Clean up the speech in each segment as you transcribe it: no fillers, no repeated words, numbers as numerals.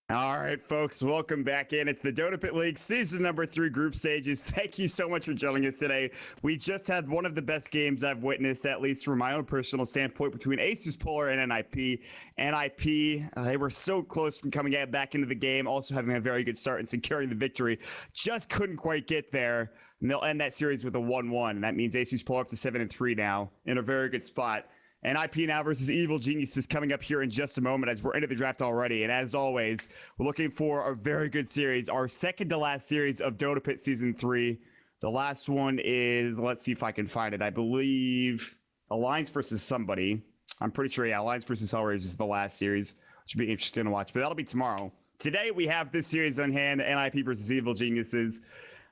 All right, folks, welcome back in. It's the Dota Pit League season number 3 group stages. Thank you so much for joining us today. We just had one of the best games I've witnessed, at least from my own personal standpoint, between Asus Polar and NiP. NiP, they were so close to coming back into the game, also having a very good start and securing the victory. Just couldn't quite get there. And they'll end that series with a 1-1. That means Asus Polar up to 7-3 now, in a very good spot. And NiP now versus Evil Geniuses coming up here in just a moment as we're into the draft already. And as always, we're looking for a very good series, our second to last series of Dota Pit Season 3. The last one is, let's see if I can find it. I believe Alliance versus somebody. I'm pretty sure, yeah, Alliance versus Hellraisers is the last series. Should be interesting to watch, but that'll be tomorrow. Today, we have this series on hand, NiP versus Evil Geniuses.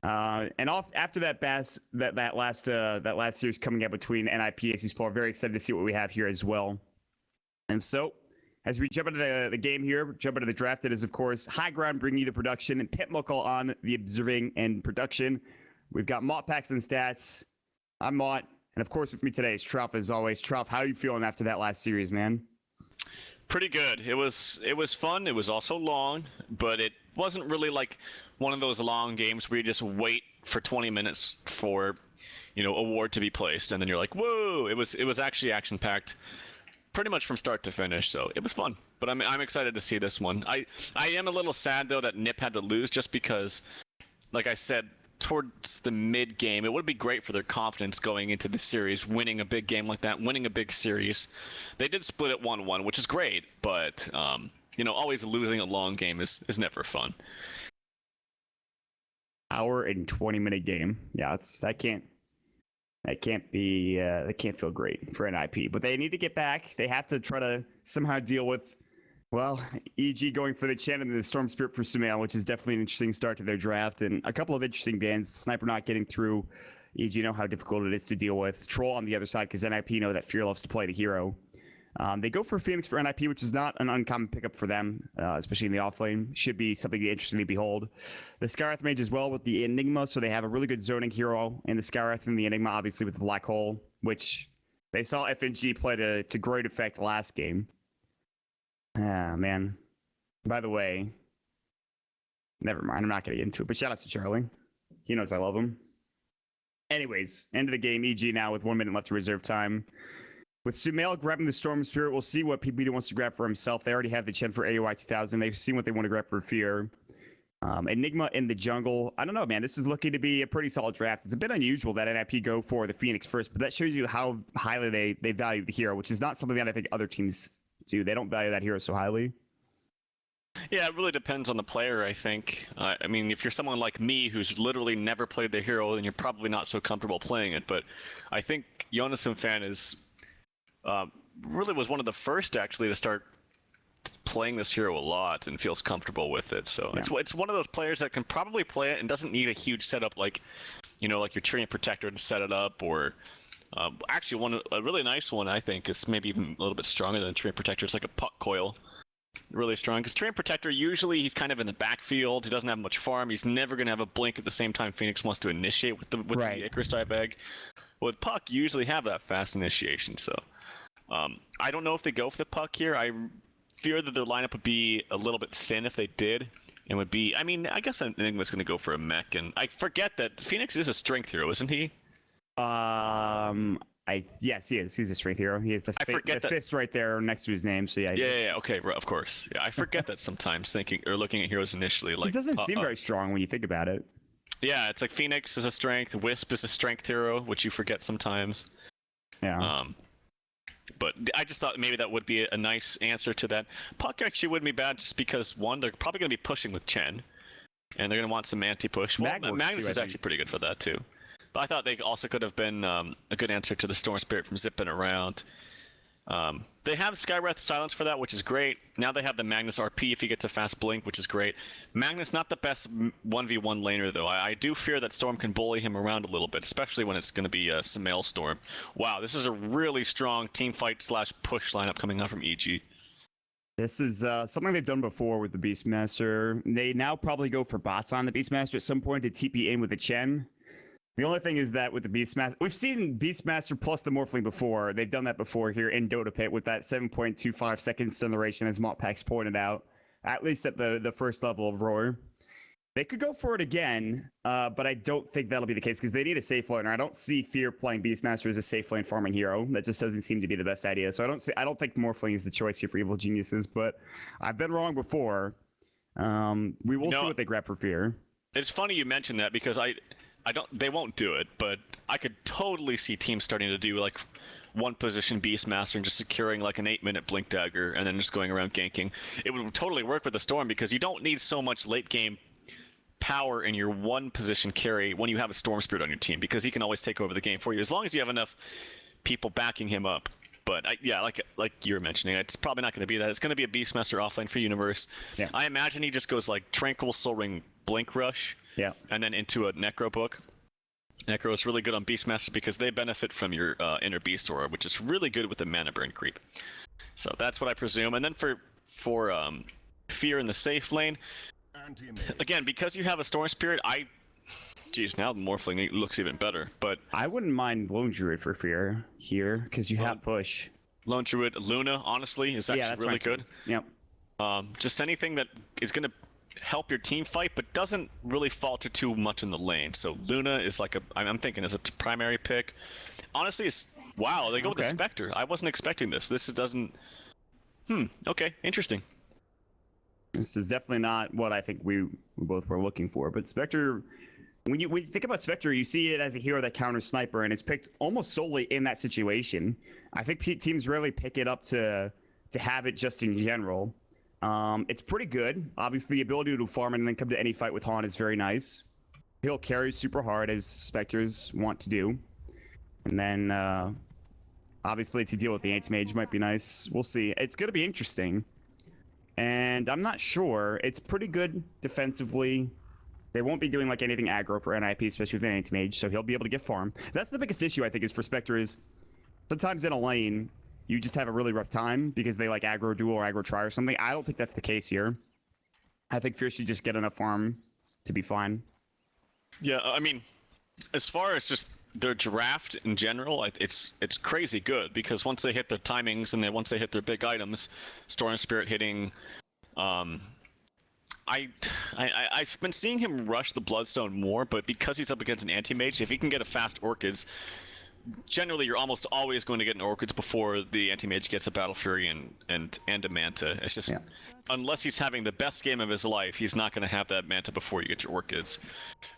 And after that last series coming up between NiP and Asus Polar, very excited to see what we have here as well. And so, as we jump into the game here, jump into the draft, it is, of course, High Ground bringing you the production, and Pit Muckle on the observing and production. We've got Mott packs and stats. I'm Mott, and of course with me today is Truff, as always. Truff, how are you feeling after that last series, man? Pretty good. It was fun. It was also long, but it wasn't really like one of those long games where you just wait for 20 minutes for, a ward to be placed, and then you're like, whoa! It was actually action packed, pretty much from start to finish. So it was fun. But I'm excited to see this one. I am a little sad though that NiP had to lose, just because, like I said, towards the mid game, it would be great for their confidence going into the series, winning a big game like that, winning a big series. They did split it 1-1, which is great, but always losing a long game is never fun. Hour and 20-minute game. Yeah, that can't feel great for NiP. But they need to get back. They have to try to somehow deal with, well, EG going for the Chen and the Storm Spirit for Sumail, which is definitely an interesting start to their draft, and a couple of interesting bans. Sniper not getting through. EG know how difficult it is to deal with. Troll on the other side, because NiP know that Fear loves to play the hero. They go for Phoenix for NiP, which is not an uncommon pickup for them, especially in the offlane. Should be something interesting to behold. The Skywrath Mage as well with the Enigma, so they have a really good zoning hero in the Skywrath and the Enigma, obviously with the Black Hole, which they saw FNG play to great effect last game. Ah, man. By the way, never mind, I'm not going to get into it, but shout out to Charlie. He knows I love him. Anyways, end of the game, EG now with 1 minute left to reserve time. With Sumail grabbing the Storm Spirit, we'll see what PBD wants to grab for himself. They already have the Chen for AOI 2000. They've seen what they want to grab for Fear. Enigma in the jungle. I don't know, man. This is looking to be a pretty solid draft. It's a bit unusual that NiP go for the Phoenix first, but that shows you how highly they value the hero, which is not something that I think other teams do. They don't value that hero so highly. Yeah, it really depends on the player, I think. I mean, if you're someone like me who's literally never played the hero, then you're probably not so comfortable playing it. But I think Jonas Fan is really was one of the first actually to start playing this hero a lot and feels comfortable with it. So yeah. It's one of those players that can probably play it and doesn't need a huge setup like your Treant Protector to set it up, or actually a really nice one I think is maybe even a little bit stronger than Treant Protector. It's like a Puck Coil. Really strong, because Treant Protector usually he's kind of in the backfield. He doesn't have much farm. He's never going to have a blink at the same time Phoenix wants to initiate with the Icarus die bag. With Puck, you usually have that fast initiation, so I don't know if they go for the Puck here. I fear that their lineup would be a little bit thin if they did. And would be, I mean, I guess Enigma's going to go for a mech, and I forget that Phoenix is a strength hero, isn't he? Yes, he is. He's a strength hero. He has the fist right there next to his name. So yeah. Okay, of course. Yeah, I forget that sometimes thinking or looking at heroes initially. Like he doesn't seem very strong when you think about it. Yeah, it's like Phoenix is a strength, Wisp is a strength hero, which you forget sometimes. Yeah. But I just thought maybe that would be a nice answer to that. Puck actually wouldn't be bad, just because one, they're probably going to be pushing with Chen, and they're going to want some anti-push. Well, Magnus is actually pretty good for that too. But I thought they also could have been a good answer to the Storm Spirit from zipping around. They have Skywrath Silence for that, which is great. Now they have the Magnus RP if he gets a fast blink, which is great. Magnus not the best 1v1 laner though. I do fear that Storm can bully him around a little bit, especially when it's going to be a Sumail Storm. Wow, this is a really strong team fight / push lineup coming out from EG. This is something they've done before with the Beastmaster. They now probably go for bots on the Beastmaster at some point to TP in with the Chen. The only thing is that with the Beastmaster, we've seen Beastmaster plus the Morphling before. They've done that before here in Dota Pit with that 7.25 second stun duration, as Montpax pointed out. at least at the first level of Roar. They could go for it again, but I don't think that'll be the case because they need a safe laner. I don't see Fear playing Beastmaster as a safe lane farming hero. That just doesn't seem to be the best idea. So I don't think Morphling is the choice here for Evil Geniuses, but I've been wrong before. We will see what they grab for Fear. It's funny you mentioned that because they won't do it, but I could totally see teams starting to do like one position Beastmaster and just securing like an 8-minute Blink Dagger and then just going around ganking. It would totally work with the Storm because you don't need so much late game power in your one position carry when you have a Storm Spirit on your team because he can always take over the game for you as long as you have enough people backing him up. But yeah, like you were mentioning, it's probably not going to be that. It's going to be a Beastmaster offlane for Universe. Yeah. I imagine he just goes like Tranquil, Soul Ring, Blink Rush, and then into a Necro book. Necro is really good on Beastmaster because they benefit from your Inner Beast Aura, which is really good with the mana burn creep. So that's what I presume. And then for Fear in the safe lane, again, because you have a Storm Spirit, geez, now the Morphling looks even better. But I wouldn't mind Lone Druid for Fear here because you have push. Lone Druid, Luna, honestly, is actually really good. Yep. Just anything that is going to help your team fight, but doesn't really falter too much in the lane. So Luna is like I'm thinking is a primary pick. Honestly, wow, they go with the Spectre. I wasn't expecting this. This doesn't. Okay, interesting. This is definitely not what I think we both were looking for. But Spectre, when you think about Spectre, you see it as a hero that counters Sniper and is picked almost solely in that situation. I think teams rarely pick it up to have it just in general. It's pretty good. Obviously, the ability to farm and then come to any fight with Han is very nice. He'll carry super hard as Spectres want to do. And then, obviously, to deal with the Anti-Mage might be nice. We'll see. It's going to be interesting. And I'm not sure. It's pretty good defensively. They won't be doing like anything aggro for NiP, especially with an Anti-Mage, so he'll be able to get farm. That's the biggest issue, I think, is for Spectre is sometimes in a lane, you just have a really rough time because they like aggro duel or aggro try or something. I don't think that's the case here. I think Fear should just get enough farm to be fine. Yeah, I mean, as far as just their draft in general, it's crazy good because once they hit their timings and then once they hit their big items, Storm Spirit hitting, I've been seeing him rush the Bloodstone more, but because he's up against an Anti-Mage, if he can get a fast Orchids, generally you're almost always going to get an Orchids before the Anti-Mage gets a Battle Fury and a Manta. It's just, unless he's having the best game of his life, he's not going to have that Manta before you get your Orchids.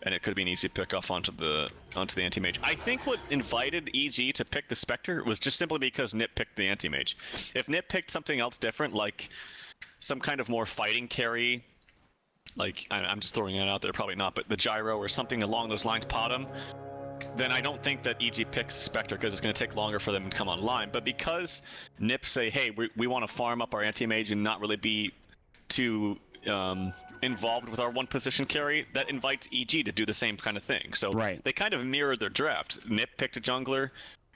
And it could be an easy pick off onto the Anti-Mage. I think what invited EG to pick the Spectre was just simply because NiP picked the Anti-Mage. If NiP picked something else different, like some kind of more fighting carry, like, I'm just throwing it out there, probably not, but the Gyro or something along those lines, Potom, then I don't think that EG picks Spectre because it's going to take longer for them to come online. But because NiP say, hey, we want to farm up our Anti-Mage and not really be too involved with our one position carry, that invites EG to do the same kind of thing. So they kind of mirrored their draft. NiP picked a jungler,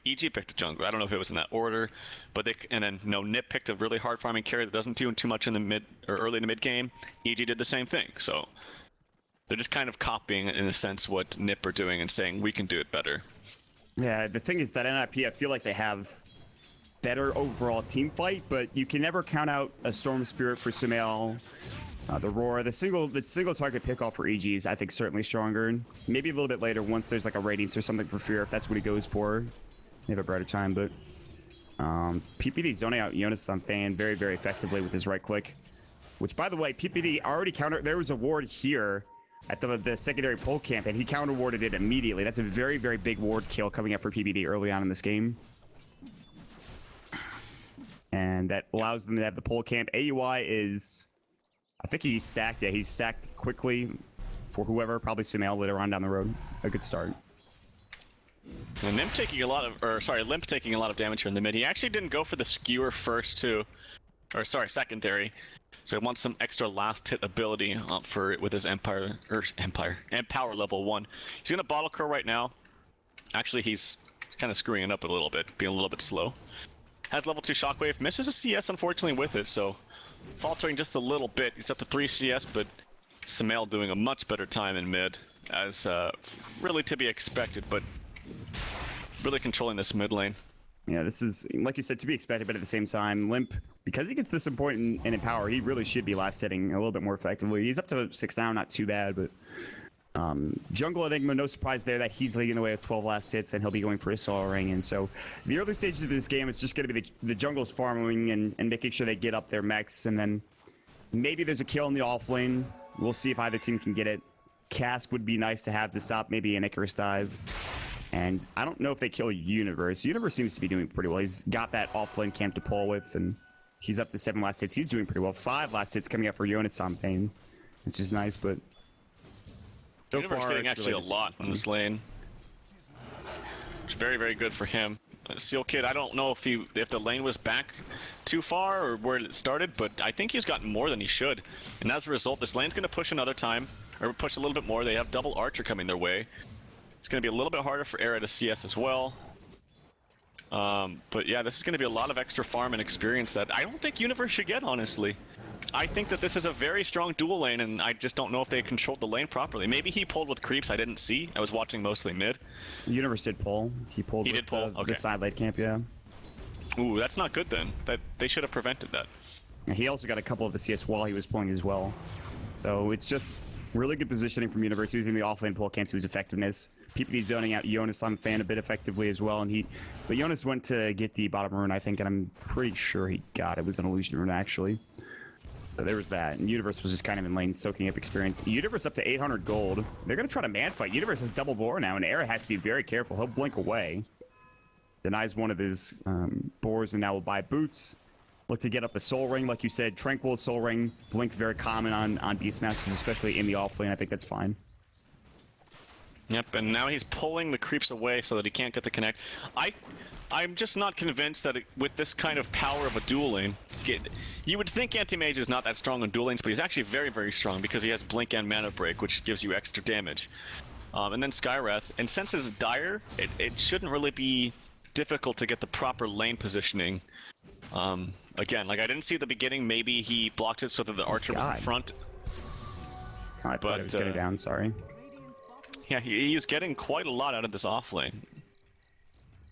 EG picked a jungler. I don't know if it was in that order, but NiP picked a really hard farming carry that doesn't do too much in the mid or early in the mid game. EG did the same thing. So they're just kind of copying, in a sense, what NiP are doing and saying, we can do it better. Yeah, the thing is that NiP, I feel like they have better overall team fight, but you can never count out a Storm Spirit for Sumail. The Roar, the single target pickoff for EG is, I think, certainly stronger. Maybe a little bit later, once there's like a Radiance or something for Fear, if that's what he goes for. They have a brighter time, but PPD zoning out Jonas on Fan very, very effectively with his right click. Which, by the way, PPD already countered. There was a ward here at the secondary pole camp, and he counter-warded it immediately. That's a very, very big ward kill coming up for PPD early on in this game. And that allows them to have the pole camp. AUI is, I think he's stacked. Yeah, he's stacked quickly for whoever, probably Sumail later on down the road. A good start. And Limp taking a lot of damage here in the mid. He actually didn't go for the skewer first too, or sorry, secondary. So he wants some extra last hit ability for it with his Empower level 1. He's gonna bottle curl right now. Actually, he's kind of screwing it up a little bit, being a little bit slow. Has level 2 Shockwave, misses a CS unfortunately with it, so faltering just a little bit. He's up to 3 CS, but Sumail doing a much better time in mid, as really to be expected, but really controlling this mid lane. Yeah, this is, like you said, to be expected, but at the same time, Limp, because he gets this important and in power, he really should be last hitting a little bit more effectively. He's up to 6 now, not too bad, but Jungle Enigma, no surprise there that he's leading the way with 12 last hits, and he'll be going for his solo ring. And so the early stages of this game, it's just going to be the jungle's farming and making sure they get up their mechs, and then maybe there's a kill in the off lane. We'll see if either team can get it. Cask would be nice to have to stop maybe an Icarus dive. And I don't know if they kill Universe. Universe seems to be doing pretty well. He's got that off-lane camp to pull with, and he's up to 7 last hits. He's doing pretty well. 5 last hits coming up for Jonas on Pain, which is nice, but so Universe far, getting actually really a lot on this lane. It's very, very good for him. Seal Kid, I don't know if the lane was back too far or where it started, but I think he's gotten more than he should. And as a result, this lane's going to push another time, or push a little bit more. They have double Archer coming their way. It's going to be a little bit harder for Era to CS as well. But yeah, this is going to be a lot of extra farm and experience that I don't think Universe should get, honestly. I think that this is a very strong dual lane, and I just don't know if they controlled the lane properly. Maybe he pulled with creeps I didn't see. I was watching mostly mid. Universe did pull. He pulled with the side lane camp, yeah. Ooh, that's not good then. They should have prevented that. And he also got a couple of the CS while he was pulling as well. So it's just really good positioning from Universe, using the off-lane pull camp to his effectiveness. PPD zoning out Jonas on Fan a bit effectively as well, but Jonas went to get the bottom rune, I think, and I'm pretty sure he got it. It was an illusion rune, actually. So there was that, and Universe was just kind of in lane soaking up experience. Universe up to 800 gold. They're going to try to man fight. Universe has double boar now, and Era has to be very careful. He'll blink away. Denies one of his boars, and now will buy boots. Look to get up a soul ring, like you said. Tranquil soul ring. Blink very common on beast masters, especially in the off lane. I think that's fine. Yep, and now he's pulling the creeps away so that he can't get the connect. I'm just not convinced that with this kind of power of a dual lane, you would think Anti-Mage is not that strong on dual lanes, but he's actually very, very strong because he has Blink and Mana Break, which gives you extra damage. And then Skywrath, and since it's Dire, it shouldn't really be difficult to get the proper lane positioning. Again, like I didn't see at the beginning, maybe he blocked it so that the Archer was in front. Oh, I thought it was getting down, sorry. Yeah, he's getting quite a lot out of this off lane.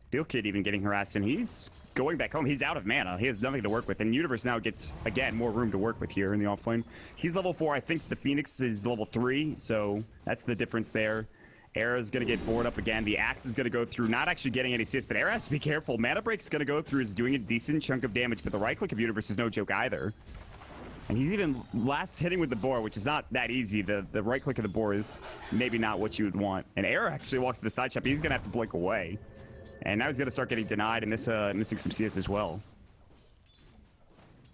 Steel Kid even getting harassed, and he's going back home. He's out of mana. He has nothing to work with, and Universe now gets, again, more room to work with here in the off lane. He's level 4. I think the Phoenix is level 3, so that's the difference there. Era's going to get bored up again. The Axe is going to go through, not actually getting any assists, but Era has to be careful. Mana Break's going to go through, is doing a decent chunk of damage, but the right click of Universe is no joke either. And he's even last hitting with the boar, which is not that easy. The right click of the boar is maybe not what you would want. And Era actually walks to the side shop. He's going to have to blink away. And now he's going to start getting denied and missing some CS as well.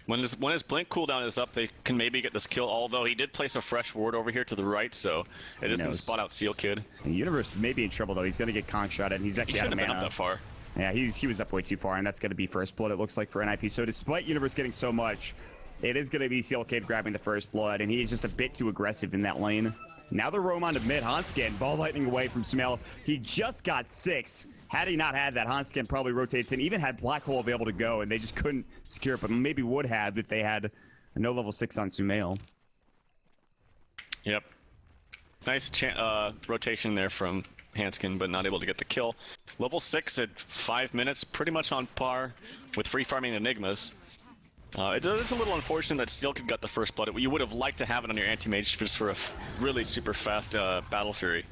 When his blink cooldown is up, they can maybe get this kill, although he did place a fresh ward over here to the right, so it is going to spot out Seal Kid. And Universe may be in trouble, though. He's going to get conk shot, and he's actually out of mana. Up that far. Yeah, he was up way too far, and that's going to be first blood, it looks like, for NiP. So despite Universe getting so much, it is going to be Seal Kid grabbing the first blood, and he's just a bit too aggressive in that lane. Now the roam on to mid. Hanskin, ball lightning away from Smell. He just got 6. Had he not had that, Hanskin probably rotates in, even had Black Hole available to go, and they just couldn't secure it, but maybe would have if they had a no level 6 on Sumail. Yep. Nice rotation there from Hanskin, but not able to get the kill. Level 6 at 5 minutes, pretty much on par with free farming Enigmas. It is a little unfortunate that Steel Kid got the first blood. You would have liked to have it on your anti-mage just for a really super fast Battle Fury.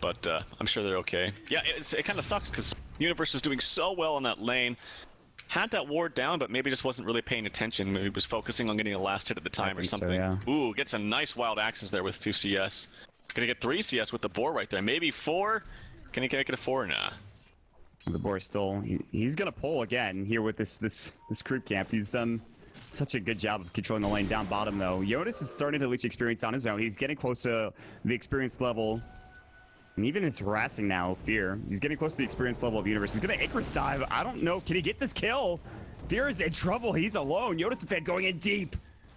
But I'm sure they're okay. Yeah, it kind of sucks because Universe was doing so well in that lane. Had that ward down, but maybe just wasn't really paying attention. Maybe was focusing on getting a last hit at the time or something. So, yeah. Ooh, gets a nice wild axes there with 2 CS. Gonna get 3 CS with the boar right there. Maybe 4? Can he make it a 4? Nah. The boar still, he's gonna pull again here with this creep camp. He's done such a good job of controlling the lane down bottom though. Jonas is starting to leech experience on his own. He's getting close to the experience level. And even his harassing now, Fear. He's getting close to the experience level of Universe. He's gonna Icarus dive. I don't know, can he get this kill? Fear is in trouble, he's alone. Jonas fan going in deep.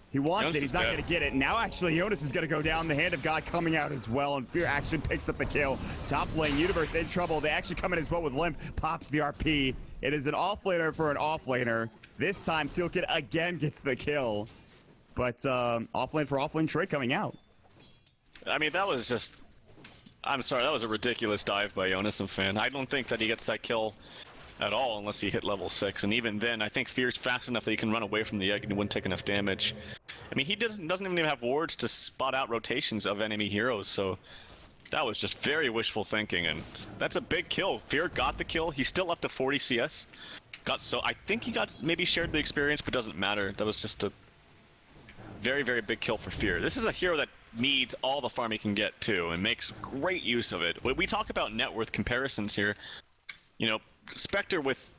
He wants it, he's not gonna get it. Now actually Jonas is gonna go down, the hand of God coming out as well, and Fear actually picks up the kill. Top lane, Universe in trouble. They actually come in as well with Limp, pops the RP. It is an off-laner for an off-laner. This time Seal Kid again gets the kill. But off-lane for off-lane trade coming out. I mean, that was just... I'm sorry, that was a ridiculous dive by Jonas fan. I don't think that he gets that kill at all unless he hit level 6, and even then I think Fear's fast enough that he can run away from the egg and he wouldn't take enough damage. I mean, he doesn't even have wards to spot out rotations of enemy heroes, so that was just very wishful thinking, and that's a big kill. Fear got the kill. He's still up to 40 CS. I think he got maybe shared the experience, but doesn't matter. That was just a very, very big kill for Fear. This is a hero that needs all the farm he can get too, and makes great use of it. When we talk about net worth comparisons here, you know, Spectre with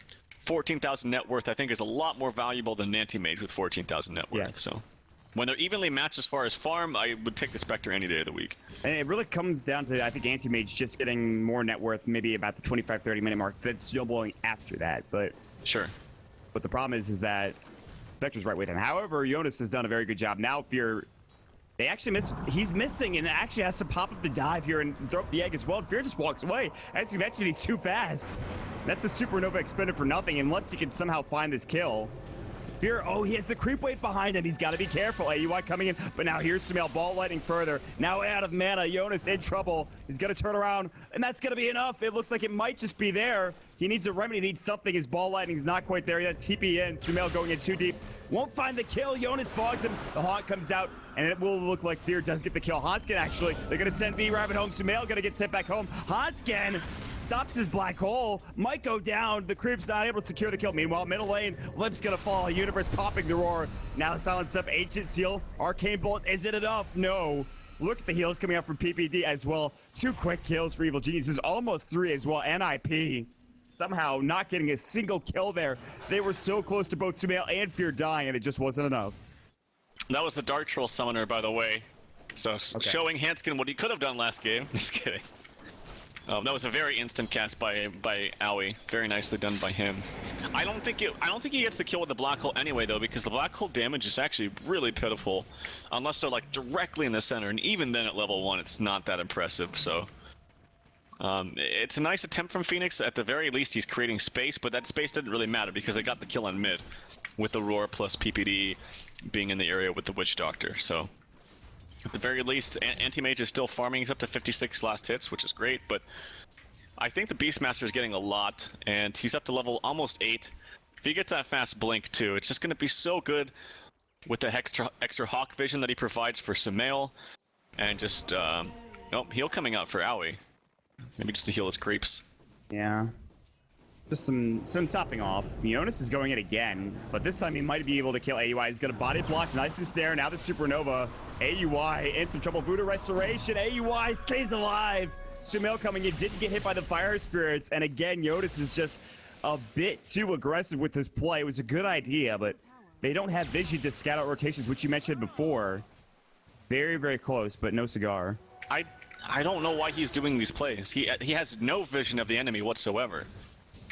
14,000 net worth I think is a lot more valuable than Anti-Mage with 14,000 net worth. Yes. So when they're evenly matched as far as farm, I would take the Spectre any day of the week. And it really comes down to, I think, Anti-Mage just getting more net worth, maybe about the 25-30 minute mark, then snowballing after that. But Sure. the problem is that Spectre's right with him. However, Jonas has done a very good job. Now Fear, they actually he's missing and actually has to pop up the dive here and throw up the egg as well. Fear just walks away. As you mentioned, he's too fast. That's a supernova expended for nothing unless he can somehow find this kill. Fear, oh, he has the creep wave behind him. He's got to be careful. AUI coming in, but now here's Sumail ball lightning further. Now out of mana, Jonas in trouble. He's going to turn around, and that's going to be enough. It looks like it might just be there. He needs a remedy, needs something. His ball lightning's not quite there yet. TP in, Sumail going in too deep. Won't find the kill. Jonas fogs him. The Haunt comes out, and it will look like Fear does get the kill. Hanskin, actually, they're going to send V-Rabbit home. Sumail going to get sent back home. Hanskin stops his black hole. Might go down. The Creep's not able to secure the kill. Meanwhile, middle lane, Lip's going to fall. Universe popping the roar. Now silenced up. Ancient Seal. Arcane Bolt. Is it enough? No. Look at the heals coming out from PPD as well. 2 quick kills for Evil Geniuses. Almost 3 as well. NiP. Somehow not getting a single kill there. They were so close to both Sumail and Fear dying, and it just wasn't enough. That was the Dark Troll Summoner, by the way. So showing Hanskin what he could have done last game. Just kidding. That was a very instant cast by Owie. Very nicely done by him. I don't think he gets the kill with the black hole anyway, though, because the black hole damage is actually really pitiful, unless they're like directly in the center, and even then at level 1, it's not that impressive. So. It's a nice attempt from Phoenix. At the very least, he's creating space, but that space didn't really matter because they got the kill in mid with the Roar plus PPD being in the area with the Witch Doctor. So, at the very least, Anti-Mage is still farming. He's up to 56 last hits, which is great, but I think the Beastmaster is getting a lot, and he's up to level almost 8. If he gets that fast blink, too, it's just going to be so good with the extra Hawk vision that he provides for Sumail, and just, heal coming out for Owie. Maybe just to heal his creeps. Yeah. Just some topping off. Jonas is going in again, but this time he might be able to kill AUI. He's got a body block, nice and snare. Now the supernova. AUI in some trouble. Voodoo restoration. AUI stays alive. Sumail coming in, didn't get hit by the fire spirits. And again, Jonas is just a bit too aggressive with his play. It was a good idea, but they don't have vision to scout out rotations, which you mentioned before. Very, very close, but no cigar. I don't know why he's doing these plays. He has no vision of the enemy whatsoever.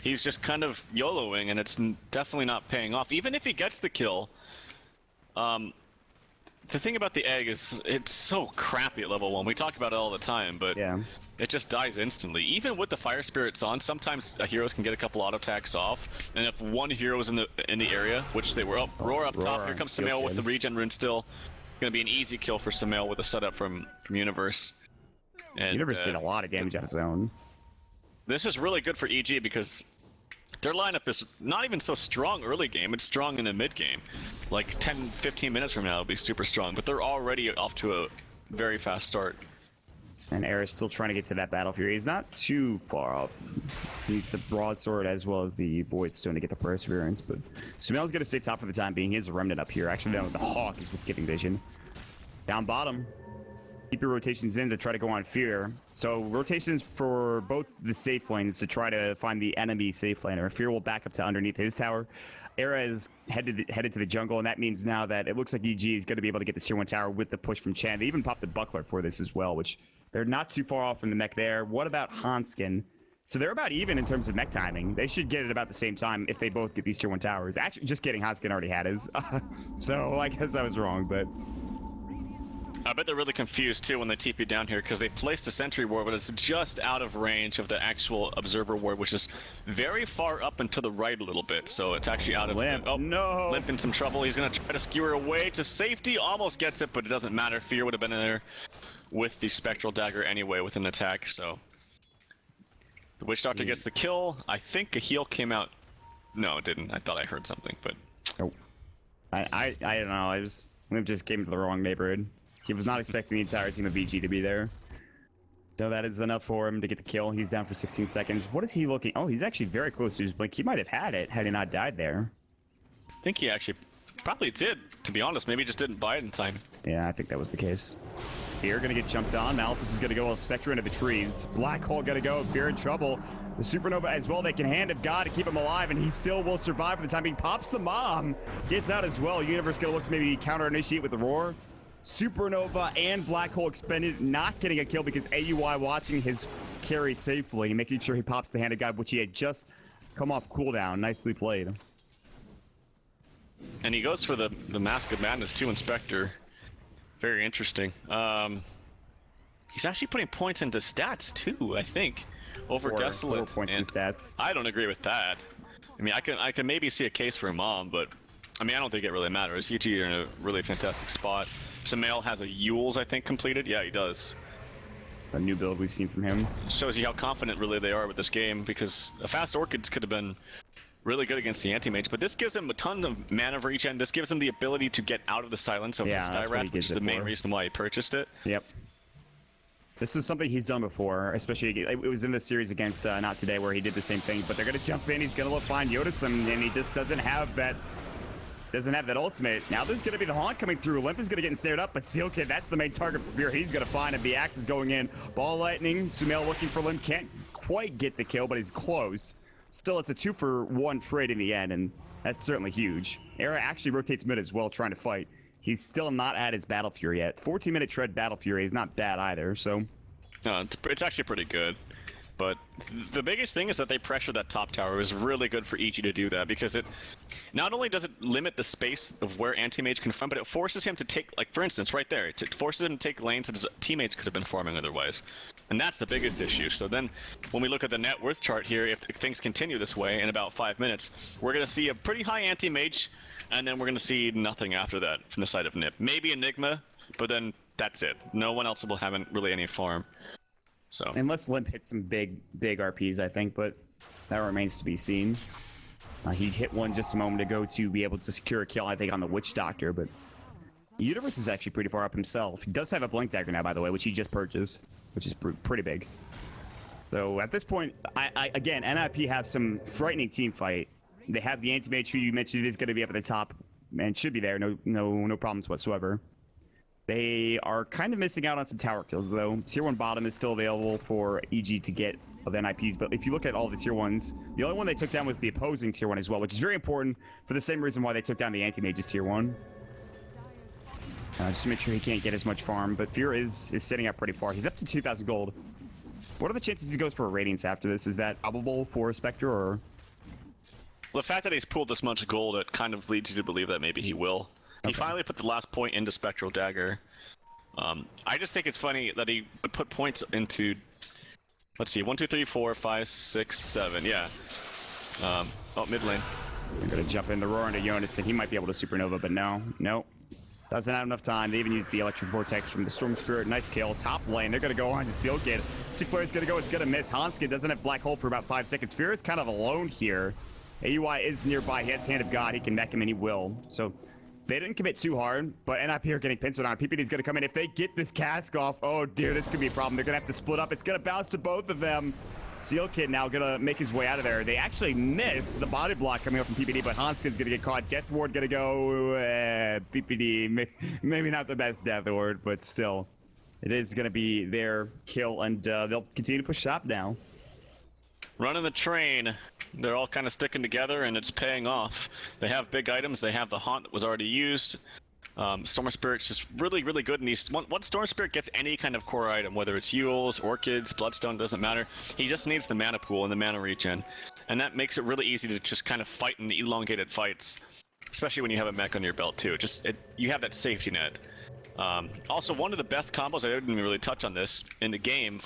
He's just kind of YOLOing, and it's definitely not paying off. Even if he gets the kill, the thing about the egg is it's so crappy at level 1. We talk about it all the time, but it just dies instantly. Even with the fire spirits on, sometimes heroes can get a couple auto attacks off, and if one hero is in the area, which they were up, Roar up top. Here comes Sumail with the regen rune still. Gonna be an easy kill for Sumail with a setup from Universe. And, Universe did a lot of damage on its own. This is really good for EG because their lineup is not even so strong early game. It's strong in the mid game. Like 10-15 minutes from now it'll be super strong, but they're already off to a very fast start. And Era's still trying to get to that battlefield. He's not too far off. He needs the broadsword as well as the void stone to get the perseverance, but Sumail's gonna stay top for the time being. He has a remnant up here. Actually, down with the Hawk is what's giving vision. Down bottom. Keep your rotations in to try to go on Fear. So rotations for both the safe lanes to try to find the enemy safe lane. Or Fear will back up to underneath his tower. Era is headed to the jungle, and that means now that it looks like EG is going to be able to get this tier 1 tower with the push from Chan. They even popped the buckler for this as well, which they're not too far off from the mech there. What about Hanskin? So they're about even in terms of mech timing. They should get it about the same time if they both get these tier 1 towers. Actually, just kidding, Hanskin already had his. So I guess I was wrong, but... I bet they're really confused too when they TP down here because they placed a sentry ward, but it's just out of range of the actual observer ward, which is very far up and to the right a little bit. So it's actually out of Limp. Oh no! Limp in some trouble. He's gonna try to skewer away to safety. Almost gets it, but it doesn't matter. Fear would have been in there with the spectral dagger anyway with an attack. So The Witch Doctor gets the kill. I think a heal came out. No, it didn't. I thought I heard something, but... Nope. I don't know. We just came to the wrong neighborhood. He was not expecting the entire team of VG to be there. So that is enough for him to get the kill. He's down for 16 seconds. What is he looking? Oh, he's actually very close to his blink. He might have had it had he not died there. I think he actually probably did, to be honest. Maybe he just didn't buy it in time. Yeah, I think that was the case. Fear gonna get jumped on. Malphus is gonna go while Spectre into the trees. Black Hole gonna go. Fear in trouble. The Supernova as well. They can hand of God to keep him alive, and he still will survive for the time being. Pops the bomb. Gets out as well. Universe gonna look to maybe counter-initiate with the Roar. Supernova and Black Hole expended, not getting a kill because AUI watching his carry safely, making sure he pops the hand of God, which he had just come off cooldown. Nicely played. And he goes for the Mask of Madness too, Inspector. Very interesting. He's actually putting points into stats too, I think, over Desolate. 4 points in stats. I don't agree with that. I mean, I can maybe see a case for Mom, but I mean, I don't think it really matters. EG are in a really fantastic spot. Samael has a Yules, I think, completed. Yeah, he does. A new build we've seen from him. Shows you how confident really they are with this game, because a fast Orchids could have been really good against the Anti-Mage, but this gives him a ton of mana for each end. This gives him the ability to get out of the silence of the Skyrat, which is the main reason why he purchased it. Yep. This is something he's done before, especially it was in the series against Not Today where he did the same thing, but they're going to jump in. He's going to look fine Yodasum, and he just doesn't have that ultimate. Now there's going to be the Haunt coming through. Olympus going to get ensnared up, but Seal Kid, that's the main target for Fear. He's going to find him. The axe is going in. Ball Lightning. Sumail looking for Limb. Can't quite get the kill, but he's close. Still, it's a 2-for-1 trade in the end, and that's certainly huge. Era actually rotates mid as well, trying to fight. He's still not at his Battle Fury yet. 14-minute tread Battle Fury is not bad either, so... No, it's actually pretty good. But the biggest thing is that they pressure that top tower. It was really good for EG to do that, because it not only does it limit the space of where Anti-Mage can farm, but it forces him to take, like for instance, right there, it forces him to take lanes that his teammates could have been farming otherwise. And that's the biggest issue. So then, when we look at the net worth chart here, if things continue this way in about 5 minutes, we're going to see a pretty high Anti-Mage, and then we're going to see nothing after that from the side of NiP. Maybe Enigma, but then that's it. No one else will have really any farm. So unless Limp hits some big RPs, I think, but that remains to be seen. He hit one just a moment ago to be able to secure a kill, I think, on the Witch Doctor, but Universe is actually pretty far up himself. He does have a Blink Dagger now, by the way, which he just purchased, which is pretty big. So at this point, again, NiP have some frightening team fight. They have the Anti-Mage, who you mentioned is going to be up at the top and should be there, no problems whatsoever. They are kind of missing out on some tower kills, though. Tier 1 bottom is still available for EG to get of NiPs, but if you look at all the Tier 1s, the only one they took down was the opposing Tier 1 as well, which is very important for the same reason why they took down the Anti-Mage's Tier 1. Just to make sure he can't get as much farm, but Fear is sitting up pretty far. He's up to 2,000 gold. What are the chances he goes for a Radiance after this? Is that probable for a Spectre, or...? Well, the fact that he's pulled this much gold, it kind of leads you to believe that maybe he will. He finally put the last point into Spectral Dagger. I just think it's funny that he would put points into, let's see, 1, 2, 3, 4, 5, 6, 7, yeah. Oh, mid lane. They're gonna jump in the Roar into Jonas, and he might be able to Supernova, but no. Doesn't have enough time. They even used the Electric Vortex from the Storm Spirit. Nice kill. Top lane, they're gonna go on to Seal Kid. Sickflare's gonna go, it's gonna miss. Hanskin doesn't have Black Hole for about 5 seconds. Fear is kind of alone here. AUI is nearby, he has Hand of God, he can mech him and he will. So they didn't commit too hard, but NiP are getting penciled on. PPD's gonna come in. If they get this cask off, oh dear, this could be a problem. They're gonna have to split up. It's gonna bounce to both of them. Seal Kid now gonna make his way out of there. They actually miss the body block coming up from PPD, but Hanskin's gonna get caught. Death Ward gonna go, PPD, maybe not the best Death Ward, but still. It is gonna be their kill, and they'll continue to push top now. Running the train. They're all kind of sticking together, and it's paying off. They have big items. They have the Haunt that was already used. Storm Spirit's just really, really good in these. Once Storm Spirit gets any kind of core item, whether it's Yules, Orchids, Bloodstone, doesn't matter. He just needs the mana pool and the mana regen. And that makes it really easy to just kind of fight in the elongated fights. Especially when you have a mech on your belt, too. You have that safety net. Also, one of the best combos, I didn't even really touch on this, in the game,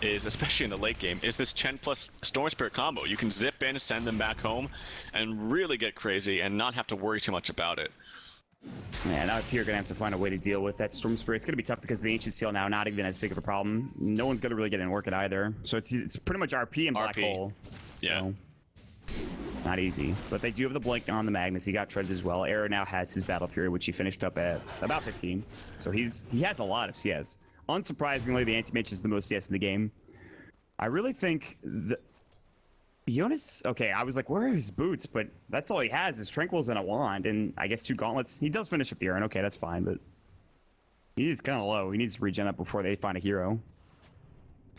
is, especially in the late game, is this Chen plus Storm Spirit combo. You can zip in, send them back home, and really get crazy and not have to worry too much about it. Yeah, now here gonna have to find a way to deal with that Storm Spirit. It's gonna be tough because the Ancient Seal now not even as big of a problem. No one's gonna really get in Orchid either. So it's pretty much RP and Black Hole. Yeah. So, not easy. But they do have the Blink on the Magnus. He got Treads as well. Arrow now has his Battle Fury, which he finished up at about 15. So he has a lot of CS. Unsurprisingly, the Anti-Mage is the most CS in the game. I really think Jonas, okay, I was like, where are his boots? But that's all he has is Tranquils and a wand, and I guess 2 gauntlets. He does finish up the Urn, okay, that's fine, but he's kind of low. He needs to regen up before they find a hero.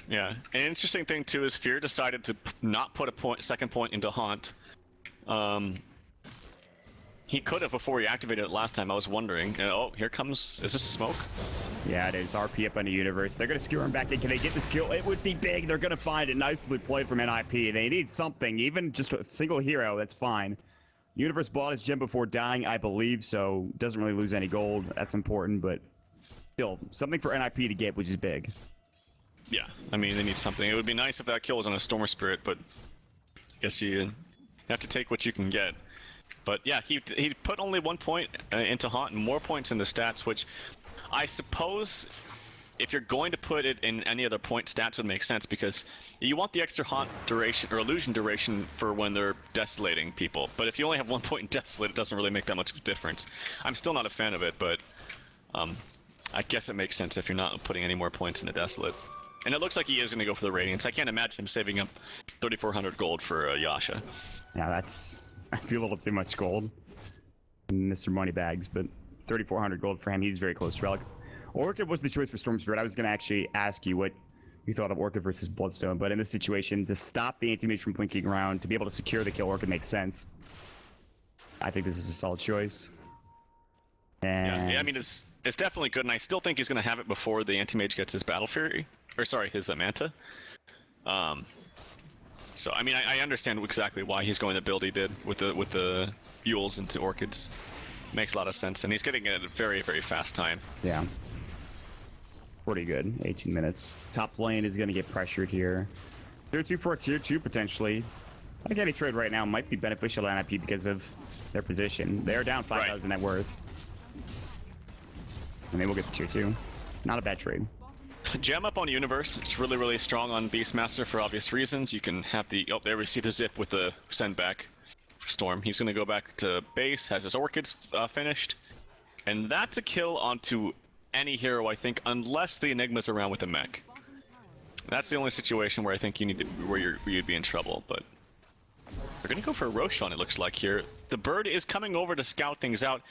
Yeah, an interesting thing too is Fear decided to not put a second point into Haunt. He could have before he activated it last time. I was wondering. Oh, here comes. Is this a smoke? Yeah, it is. RP up on the Universe. They're going to skewer him back in. Can they get this kill? It would be big. They're going to find it. Nicely played from NiP. They need something. Even just a single hero, that's fine. Universe bought his gem before dying, I believe, so doesn't really lose any gold. That's important, but still, something for NiP to get, which is big. Yeah, I mean, they need something. It would be nice if that kill was on a Stormer Spirit, but I guess you have to take what you can get. But yeah, he put only 1 point into Haunt and more points in the stats, which I suppose if you're going to put it in any other point, stats would make sense because you want the extra Haunt duration or illusion duration for when they're desolating people. But if you only have 1 point in Desolate, it doesn't really make that much of a difference. I'm still not a fan of it, but I guess it makes sense if you're not putting any more points into Desolate. And it looks like he is going to go for the Radiance. I can't imagine him saving up 3,400 gold for Yasha. Yeah, that's... I feel a little too much gold. Mr. Moneybags, but 3,400 gold for him. He's very close to Relic. Orchid was the choice for Storm Spirit. I was going to actually ask you what you thought of Orchid versus Bloodstone, but in this situation, to stop the Anti-Mage from blinking around, to be able to secure the kill, Orchid makes sense. I think this is a solid choice. And... Yeah, I mean, it's definitely good, and I still think he's going to have it before the Anti-Mage gets his Battle Fury. Or, sorry, his Manta. So, I mean, I understand exactly why he's going the build he did with the Fuels into Orchids. Makes a lot of sense, and he's getting it at a very, very fast time. Yeah. Pretty good. 18 minutes. Top lane is going to get pressured here. Tier 2 for a Tier 2, potentially. I think any trade right now might be beneficial to NiP because of their position. They're down 5,000 net worth. And they will get the Tier 2. Not a bad trade. Gem up on Universe. It's really, really strong on Beastmaster for obvious reasons. You can have the... Oh, there we see the zip with the send back for Storm. He's going to go back to base, has his Orchids finished. And that's a kill onto any hero, I think, unless the Enigma's around with a mech. That's the only situation where I think you need to... where you'd be in trouble, but... They're going to go for a Roshan, it looks like, here. The bird is coming over to scout things out.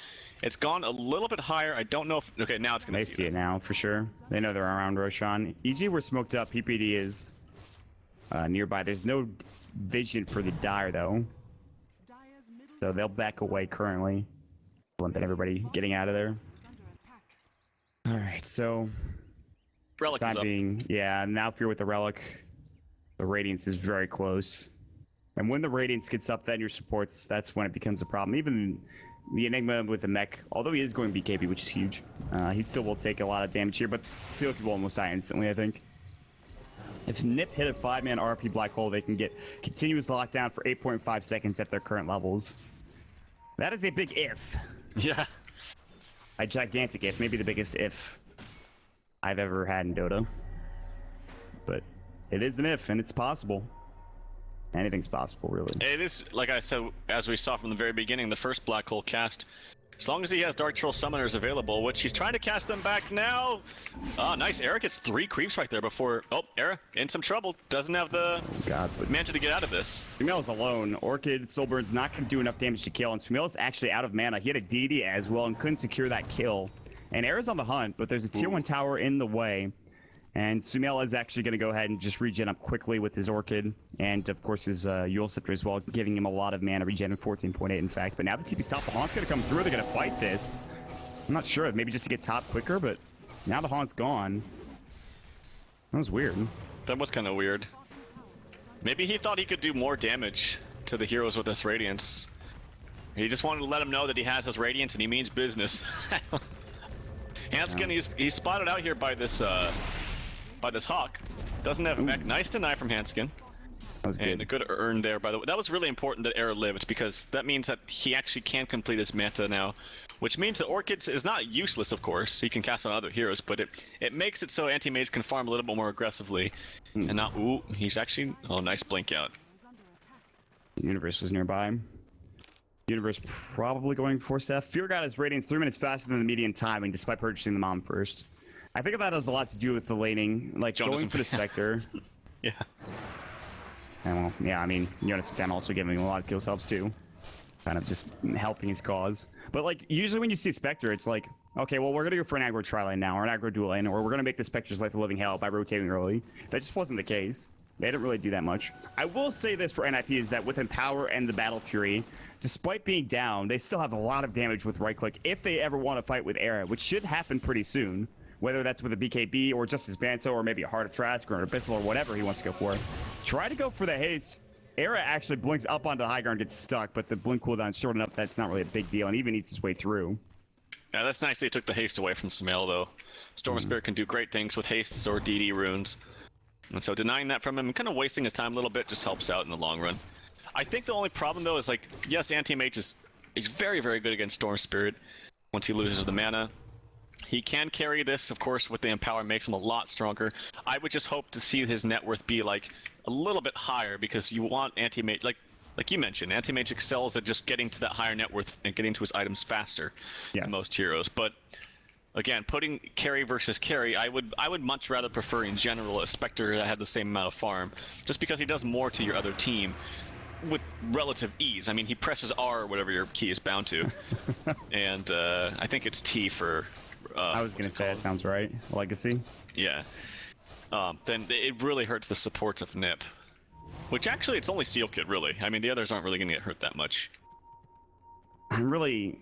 It's gone a little bit higher. I don't know if... Okay, now it's going to see it now, for sure. They know they're around Roshan. EG were smoked up. PPD is nearby. There's no vision for the Dire, though. So they'll back away currently. Limping everybody getting out of there. Alright, so... Relic is up. Being, yeah, now if you're with the Relic, the Radiance is very close. And when the Radiance gets up, then your supports, that's when it becomes a problem. Even the Enigma with the mech, although he is going BKB, which is huge, he still will take a lot of damage here, but Sealky will almost die instantly, I think. If NiP hit a 5-man RP Black Hole, they can get continuous lockdown for 8.5 seconds at their current levels. That is a big if. Yeah. A gigantic if, maybe the biggest if I've ever had in Dota. But it is an if, and it's possible. Anything's possible, really. It is, like I said, as we saw from the very beginning, the first Black Hole cast. As long as he has Dark Troll Summoners available, which he's trying to cast them back now. Oh, nice. Era gets 3 creeps right there before... Oh, Era in some trouble. Doesn't have the Manta to get out of this. Sumail's alone. Orchid, Soulburn's not going to do enough damage to kill, and Sumail's actually out of mana. He had a DD as well and couldn't secure that kill. And Era's on the hunt, but there's a Tier 1 tower in the way. And Sumail is actually going to go ahead and just regen up quickly with his Orchid. And, of course, his Eul Scepter as well, giving him a lot of mana, regen 14.8 in fact. But now the TP's top, the Haunt's going to come through. They're going to fight this. I'm not sure. Maybe just to get top quicker, but now the Haunt's gone. That was weird. That was kind of weird. Maybe he thought he could do more damage to the heroes with this Radiance. He just wanted to let him know that he has his Radiance and he means business. Hanskin, he's spotted out here by this Hawk. Doesn't have a mech. Nice deny from Hanskin. That was good. And a good earn there, by the way. That was really important that Era lived, because that means that he actually can complete his manta now, which means that Orchids is not useless, of course. He can cast on other heroes, but it makes it so anti-mage can farm a little bit more aggressively. And now, ooh, he's actually... Oh, nice blink out. Universe was nearby. Universe probably going for Seth. Fear got his ratings 3 minutes faster than the median timing, despite purchasing the Mom first. I think that has a lot to do with the laning, like John going for the Spectre. Yeah. And well, yeah, I mean, Jonas Fan also giving a lot of kills helps too. Kind of just helping his cause. But like, usually when you see Spectre, it's like, okay, well, we're going to go for an aggro tri-lane now, or an aggro dual lane, or we're going to make the Spectre's life a living hell by rotating early. That just wasn't the case. They didn't really do that much. I will say this for NiP is that with Empower and the Battle Fury, despite being down, they still have a lot of damage with right click if they ever want to fight with Era, which should happen pretty soon. Whether that's with a BKB or just his Banso or maybe a Heart of Trask or an Abyssal or whatever he wants to go for. Try to go for the haste. Era actually blinks up onto the high ground, gets stuck, but the blink cooldown is short enough that's not really a big deal and even eats his way through. Yeah, that's nice they took the haste away from Sumail, though. Storm Spirit can do great things with hastes or DD runes. And so denying that from him and kind of wasting his time a little bit just helps out in the long run. I think the only problem, though, is like, yes, anti-mage is very, very good against Storm Spirit once he loses the mana. He can carry this, of course, with the Empower, makes him a lot stronger. I would just hope to see his net worth be, like, a little bit higher, because you want anti-mage, like you mentioned, anti-mage excels at just getting to that higher net worth and getting to his items faster than most heroes. But, again, putting carry versus carry, I would much rather prefer, in general, a Spectre that had the same amount of farm, just because he does more to your other team with relative ease. I mean, he presses R or whatever your key is bound to, and I think it's T for... I was going to say, that sounds right. Legacy? Yeah. Then it really hurts the supports of NiP. Which actually, it's only Seal Kit, really. I mean, the others aren't really going to get hurt that much. I'm really...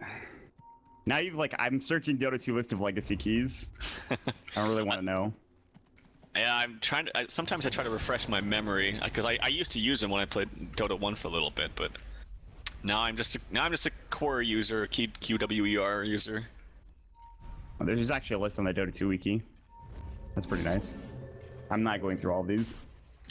Now you've, like, I'm searching Dota 2 list of legacy keys. I don't really want to know. Yeah, I'm trying to... sometimes I try to refresh my memory, because I used to use them when I played Dota 1 for a little bit, but... Now I'm just a core user, a QWER user. Oh, there's actually a list on the Dota 2 wiki. That's pretty nice. I'm not going through all of these.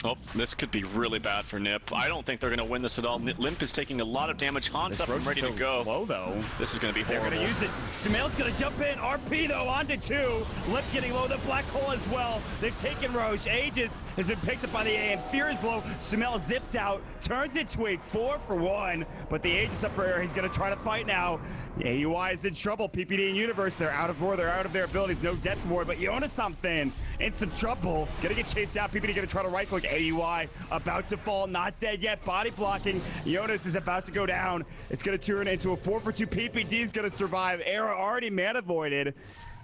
Oh, this could be really bad for NiP. I don't think they're going to win this at all. Limp is taking a lot of damage. Han's up and ready to go. Low, though. This is going to be horrible. They're going to use it. Sumail's going to jump in. RP, though, onto 2. Limp getting low. The Black Hole as well. They've taken Roche. Aegis has been picked up by the AM. Fear is low. Sumail zips out. Turns it to a 4 for 1. But the Aegis up for air. He's going to try to fight now. AUI is in trouble. PPD and Universe, they're out of war. They're out of their abilities. No Death Ward. But Jonas something in some trouble. Going to get chased out. PPD going to try to right click. AUI about to fall. Not dead yet. Body blocking. Jonas is about to go down. It's going to turn into a 4 for 2. PPD is going to survive. Era already mana voided.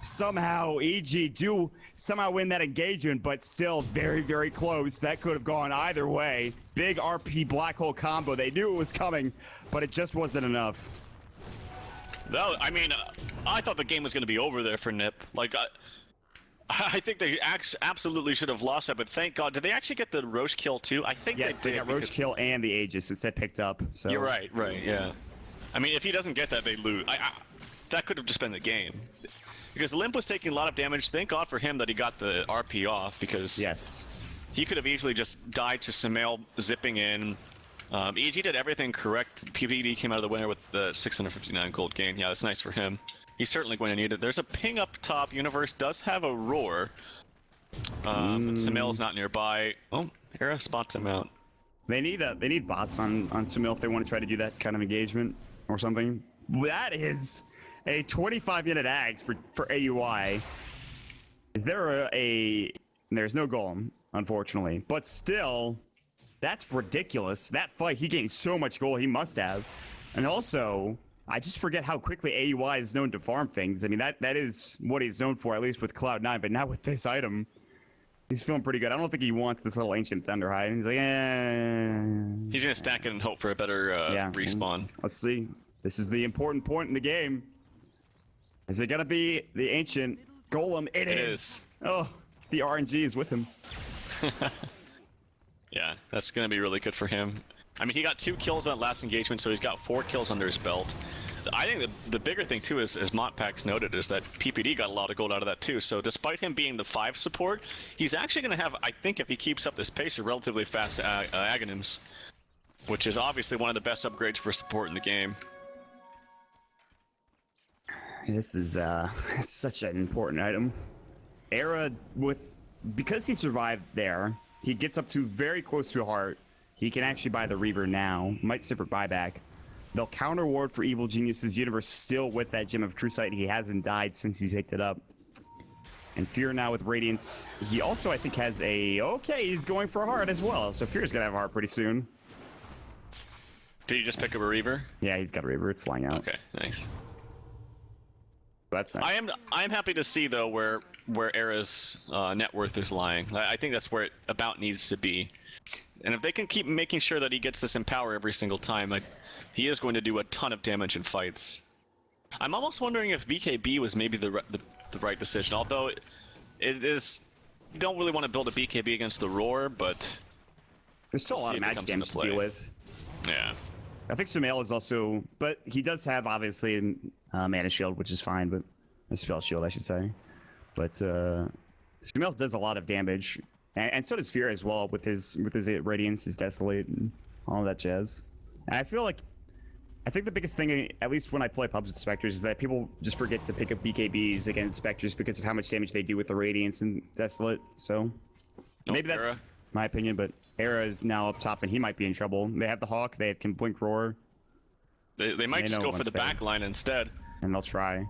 Somehow EG do somehow win that engagement, but still very, very close. That could have gone either way. Big RP Black Hole combo. They knew it was coming, but it just wasn't enough. No, I mean, I thought the game was going to be over there for NiP. Like, I think they absolutely should have lost that, but thank God. Did they actually get the Roche kill too? I think yes, they did. Yes, they got Roche kill and the Aegis. It said picked up. So you're right, yeah. I mean, if he doesn't get that, they lose. That could have just been the game. Because Limp was taking a lot of damage. Thank God for him that he got the RP off, because he could have easily just died to Sumail zipping in. EG did everything correct. PPD came out of the winner with the 659 gold gain. Yeah, that's nice for him. He's certainly going to need it. There's a ping up top. Universe does have a roar. But Sumail's not nearby. Oh, Era spots him out. They need bots on Sumail if they want to try to do that kind of engagement or something. That is a 25-minute ags for AUI. Is there there's no golem, unfortunately. But still, that's ridiculous. That fight, he gained so much gold, he must have. And also, I just forget how quickly AUI is known to farm things. I mean, that is what he's known for, at least with Cloud9, but now with this item, he's feeling pretty good. I don't think he wants this little Ancient Thunderhide. He's like, He's going to stack it and hope for a better respawn. Let's see. This is the important point in the game. Is it going to be the Ancient Golem? It is. Oh, the RNG is with him. Yeah, that's going to be really good for him. I mean, he got 2 kills on that last engagement, so he's got 4 kills under his belt. I think the bigger thing too is, as Montpax noted, is that PPD got a lot of gold out of that too. So despite him being the 5 support, he's actually going to have, I think, if he keeps up this pace, a relatively fast Aghanims, which is obviously one of the best upgrades for support in the game. This is such an important item. Era, because he survived there, he gets up to very close to a heart. He can actually buy the Reaver now. Might sit for buyback. They'll counter ward for Evil Genius's universe still with that Gem of True Sight. He hasn't died since he picked it up. And Fear now with Radiance. He also, I think, has a... Okay, he's going for a heart as well. So Fear's going to have a heart pretty soon. Did you just pick up a Reaver? Yeah, he's got a Reaver. It's flying out. Okay, nice. That's nice. I am happy to see, though, where Era's net worth is lying. I think that's where it about needs to be. And if they can keep making sure that he gets this Empower every single time, he is going to do a ton of damage in fights. I'm almost wondering if BKB was maybe the right decision, although it is... You don't really want to build a BKB against the Roar, but... There's still a lot of magic damage to deal with. Yeah. I think Sumail is also... But he does have, obviously, Mana Shield, which is fine, but... A Spell Shield, I should say. But Sumail does a lot of damage. And so does Fear as well, with his Radiance, his Desolate, and all of that jazz. And I feel like... I think the biggest thing, at least when I play pubs with Spectres, is that people just forget to pick up BKBs against Spectres because of how much damage they do with the Radiance and Desolate, so... Maybe that's my opinion, but Era is now up top, and he might be in trouble. They have the Hawk, they can Blink Roar. They might just go for the back line instead. And they'll try.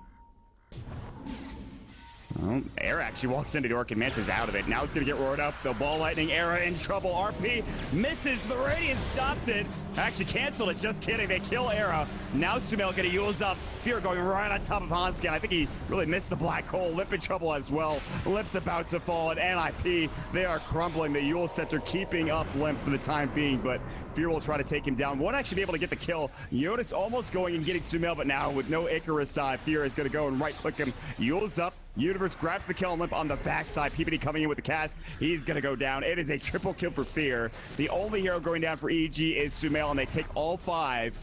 Well, Era actually walks into the Orchid Manta's out of it. Now it's going to get roared up. The Ball Lightning, Era in trouble. RP misses. The Radiance stops it. Actually canceled it. Just kidding. They kill Era. Now Sumail getting Yule's up. Fear going right on top of Hanskin. I think he really missed the black hole. Lip in trouble as well. Lip's about to fall. And NiP, they are crumbling. The Yule Scepter keeping up Limp for the time being, but Fear will try to take him down. Won't actually be able to get the kill. Yodas almost going and getting Sumail, but now with no Icarus dive, Fear is going to go and right-click him. Yule's up. Universe grabs the kill on Limp on the backside. PPD coming in with the cask. He's going to go down. It is a triple kill for Fear. The only hero going down for EG is Sumail, and they take all 5.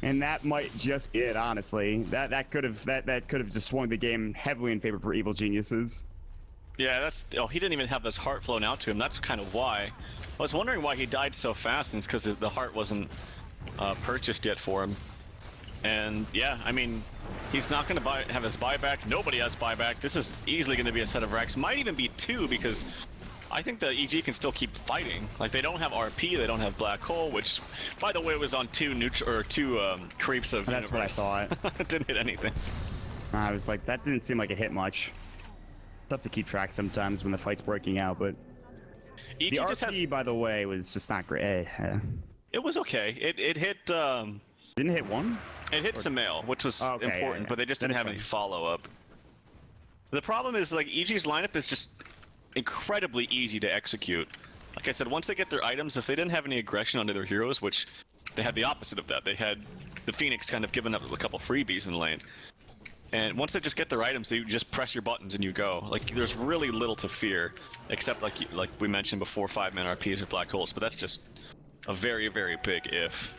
And that might just be it, honestly. That could have just swung the game heavily in favor for Evil Geniuses. Yeah, that's... Oh, he didn't even have this heart flown out to him. That's kind of why. I was wondering why he died so fast, and it's because the heart wasn't purchased yet for him. And yeah, I mean, he's not going to have his buyback. Nobody has buyback. This is easily going to be a set of Rex. Might even be 2, because I think the EG can still keep fighting. Like, they don't have RP, they don't have Black Hole, which, by the way, was on 2 creeps of That's Universe. what I thought. It didn't hit anything. I was like, that didn't seem like it hit much. Tough to keep track sometimes when the fight's breaking out, but... EG the just RP, by the way, was just not great. It was okay. It hit... Didn't hit one? It hit Sumail, which was important, but they just didn't have any follow-up. The problem is, like, EG's lineup is just incredibly easy to execute. Like I said, once they get their items, if they didn't have any aggression onto their heroes, which they had the opposite of that. They had the Phoenix kind of giving up a couple freebies in lane. And once they just get their items, they just press your buttons and you go. Like, there's really little to fear, except like we mentioned before, 5-man RPs or black holes, but that's just a very, very big if.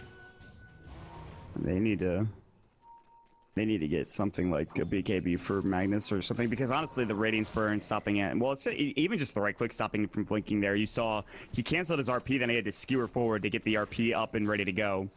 They need to get something like a BKB for Magnus or something, because honestly, the Radiance Burn stopping it, well, it's even just the right click stopping from blinking there. You saw he canceled his RP, then he had to skewer forward to get the RP up and ready to go. And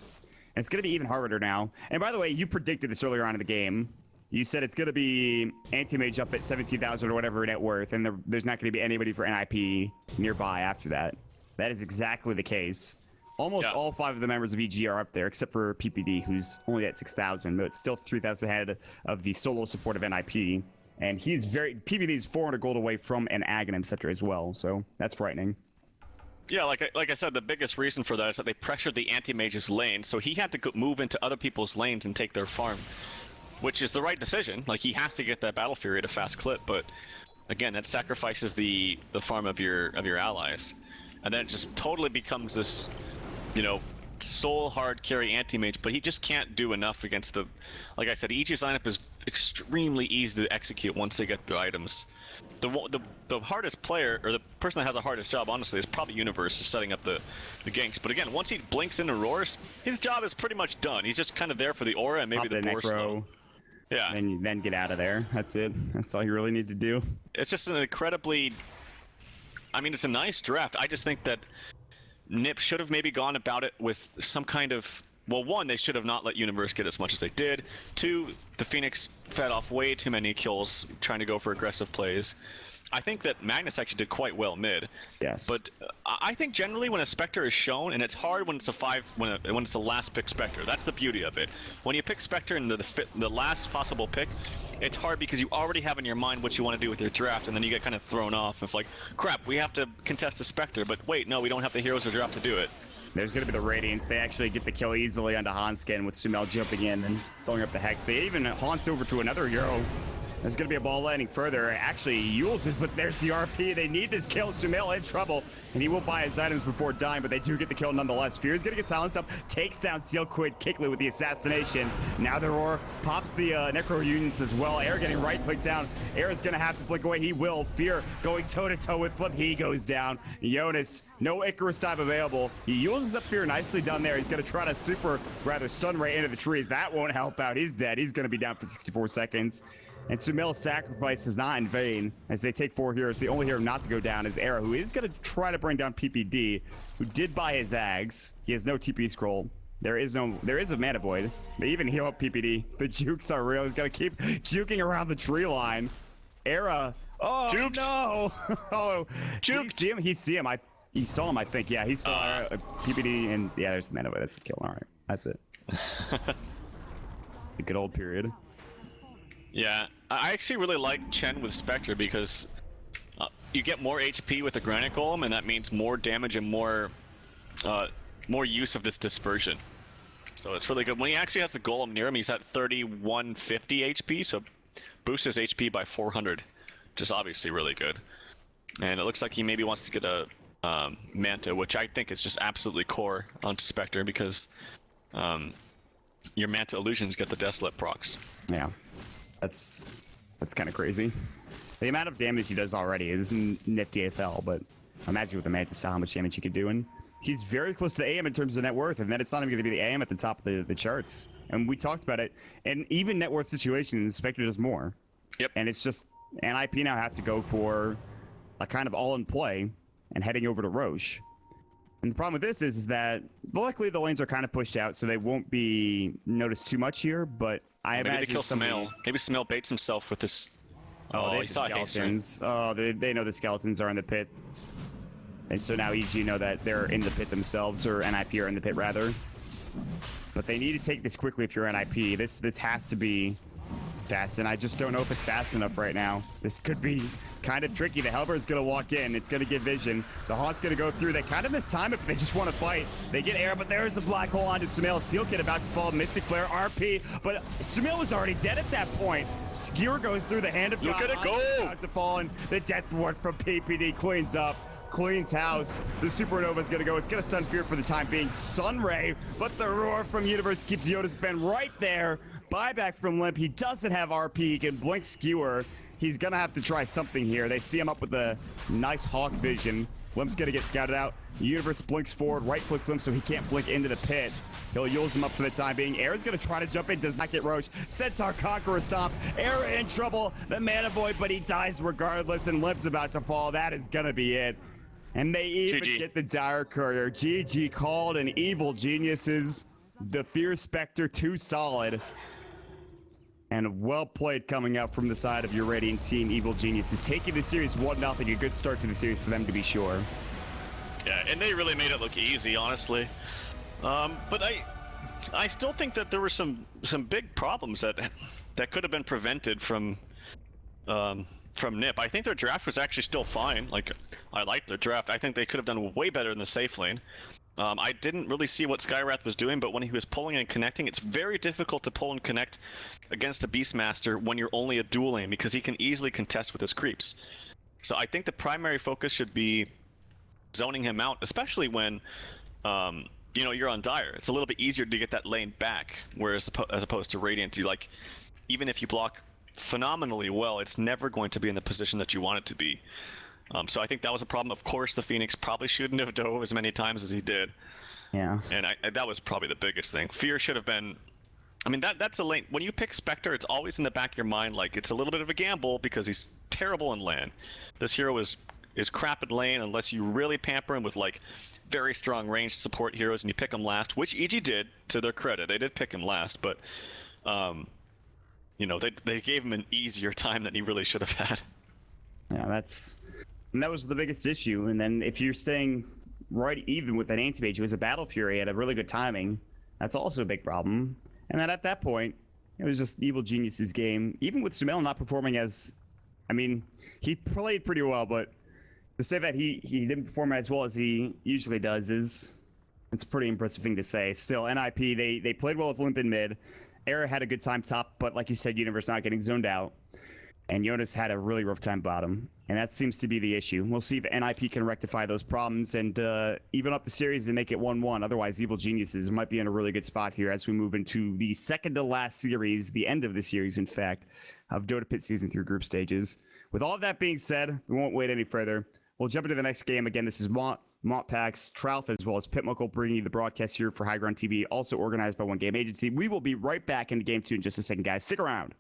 it's going to be even harder now. And by the way, you predicted this earlier on in the game. You said it's going to be Anti-Mage up at 17,000 or whatever net worth, and there's not going to be anybody for NiP nearby after that. That is exactly the case. Almost all 5 of the members of EG are up there, except for PPD, who's only at 6,000, but it's still 3,000 ahead of the solo support of NiP. And PPD is 400 gold away from an Aghanim Scepter as well, so that's frightening. Yeah, like I said, the biggest reason for that is that they pressured the anti-mage's lane, so he had to move into other people's lanes and take their farm, which is the right decision. Like, he has to get that Battle Fury at a fast clip, but again, that sacrifices the farm of your allies, and then it just totally becomes this, you know, soul hard carry anti-mage, but he just can't do enough against the... Like I said, EG's lineup is extremely easy to execute once they get their items. the hardest player, or the person that has the hardest job, honestly, is probably Universe, is setting up the ganks. But again, once he blinks into roars, his job is pretty much done. He's just kind of there for the aura and maybe the boar slow. Yeah. Then get out of there. That's it. That's all you really need to do. It's just an incredibly... I mean, it's a nice draft. I just think that NiP should have maybe gone about it with some kind of... Well, one, they should have not let Universe get as much as they did. Two, the Phoenix fed off way too many kills trying to go for aggressive plays. I think that Magnus actually did quite well mid. Yes. But I think generally when a Spectre is shown, and it's hard when it's when it's the last pick Spectre. That's the beauty of it. When you pick Spectre into the last possible pick, it's hard because you already have in your mind what you want to do with your draft, and then you get kind of thrown off of like, crap, we have to contest the Spectre, but wait, no, we don't have the heroes or draft to do it. There's going to be the Radiance. They actually get the kill easily onto Hanskin with Sumail jumping in and throwing up the Hex. They even haunts over to another hero. There's going to be a ball landing further. Actually, Yules is, but there's the RP. They need this kill. Sumail in trouble, and he will buy his items before dying, but they do get the kill nonetheless. Fear's going to get silenced up, takes down Sealquid Kickley with the assassination. Now the Roar pops the Necro Units as well. Air getting right-clicked down. Air is going to have to flick away. He will. Fear going toe-to-toe with Flip. He goes down. Jonas, no Icarus dive available. He uses up Fear nicely done there. He's going to try to Sunray into the trees. That won't help out. He's dead. He's going to be down for 64 seconds. And Sumail's sacrifice is not in vain as they take 4 heroes. The only hero not to go down is Era, who is going to try to bring down PPD, who did buy his Ags. He has no TP scroll. There is a Mana Void. They even heal up PPD. The jukes are real. He's going to keep juking around the tree line. Era. Oh, juked. No. Oh, juked. He see him? He saw him, I think. Yeah, he saw PPD, and yeah, there's the Mana Void. That's a kill. All right. That's it. The good old period. Yeah, I actually really like Chen with Spectre because you get more HP with the Granite Golem, and that means more damage and more use of this dispersion. So it's really good. When he actually has the Golem near him, he's at 3150 HP, so boosts his HP by 400, which is obviously really good. And it looks like he maybe wants to get a Manta, which I think is just absolutely core onto Spectre because your Manta illusions get the Desolate procs. Yeah. That's kind of crazy. The amount of damage he does already is nifty as hell, but imagine with the Mantis how much damage he could do. And he's very close to AM in terms of net worth, and then it's not even going to be the AM at the top of the charts. And we talked about it. And even net worth situations, Spectre does more. Yep. And it's just, NiP now have to go for a kind of all-in play and heading over to Roche. And the problem with this is that luckily the lanes are kind of pushed out, so they won't be noticed too much here, but I imagine maybe they kill Sumail. Maybe Sumail baits himself with this. Oh, they saw skeletons. Oh, they know the skeletons are in the pit. And so now EG know that they're in the pit themselves, or NiP are in the pit rather. But they need to take this quickly if you're NiP. This has to be fast, and I just don't know if it's fast enough right now. This could be kind of tricky. The Hellbird's gonna walk in. It's gonna get vision. The Haunt's gonna go through. They kind of mistime it, but they just want to fight. They get air, but there's the black hole onto Sumail. Sealkid about to fall. Mystic Flare, RP, but Sumail was already dead at that point. Skewer goes through the hand of God. Look at it go! About to fall, and the Death Ward from PPD cleans up. Cleans house. The Supernova's gonna go. It's gonna stun Fear for the time being. Sunray, but the Roar from Universe keeps Yoda's Ben right there. Buyback from Limp. He doesn't have RP. He can blink Skewer. He's gonna have to try something here. They see him up with a nice Hawk vision. Limp's gonna get scouted out. Universe blinks forward, right clicks Limp so he can't blink into the pit. He'll use him up for the time being. Air's gonna try to jump in, does not get Roche. Centaur Conqueror stomp. Air in trouble. The Mana Void, but he dies regardless, and Limp's about to fall. That is gonna be it. And they even get the Dire Courier. GG called, and Evil Geniuses. The Fear Spectre, too solid. And well played coming out from the side of your Radiant team, Evil Geniuses. Taking the series 1-0, a good start to the series for them to be sure. Yeah, and they really made it look easy, honestly. But I still think that there were some big problems that could have been prevented from NiP. I think their draft was actually still fine. Like, I liked their draft. I think they could have done way better in the safe lane. I didn't really see what Skywrath was doing, but when he was pulling and connecting, it's very difficult to pull and connect against a Beastmaster when you're only a dual lane, because he can easily contest with his creeps. So I think the primary focus should be zoning him out, especially when you're on Dire. It's a little bit easier to get that lane back, whereas as opposed to Radiant, even if you block phenomenally well, it's never going to be in the position that you want it to be. So I think that was a problem. Of course, the Phoenix probably shouldn't have dove as many times as he did. Yeah. And that was probably the biggest thing. Fear should have been... I mean, that's a lane. When you pick Spectre, it's always in the back of your mind, like, it's a little bit of a gamble because he's terrible in lane. This hero is crap at lane unless you really pamper him with, like, very strong ranged support heroes and you pick him last, which EG did, to their credit. They did pick him last, but, you know, they gave him an easier time than he really should have had. Yeah, that was the biggest issue. And then if you're staying right even with an anti-mage who was a Battle Fury at a really good timing, that's also a big problem. And then at that point, it was just Evil Genius's game. Even with Sumail not performing as... I mean, he played pretty well, but to say that he didn't perform as well as he usually does it's a pretty impressive thing to say. Still, NiP, they played well with Limp in mid. Era had a good time top, but like you said, Universe not getting zoned out. And Jonas had a really rough time bottom. And that seems to be the issue. We'll see if NiP can rectify those problems and even up the series and make it 1-1. Otherwise, Evil Geniuses might be in a really good spot here as we move into the second to last series, the end of the series, in fact, of Dota Pit Season 3 group stages. With all of that being said, we won't wait any further. We'll jump into the next game. Again, this is Montpax, Tralf, as well as Pitmuckle bringing you the broadcast here for High Ground TV, also organized by One Game Agency. We will be right back into Game 2 in just a second, guys. Stick around.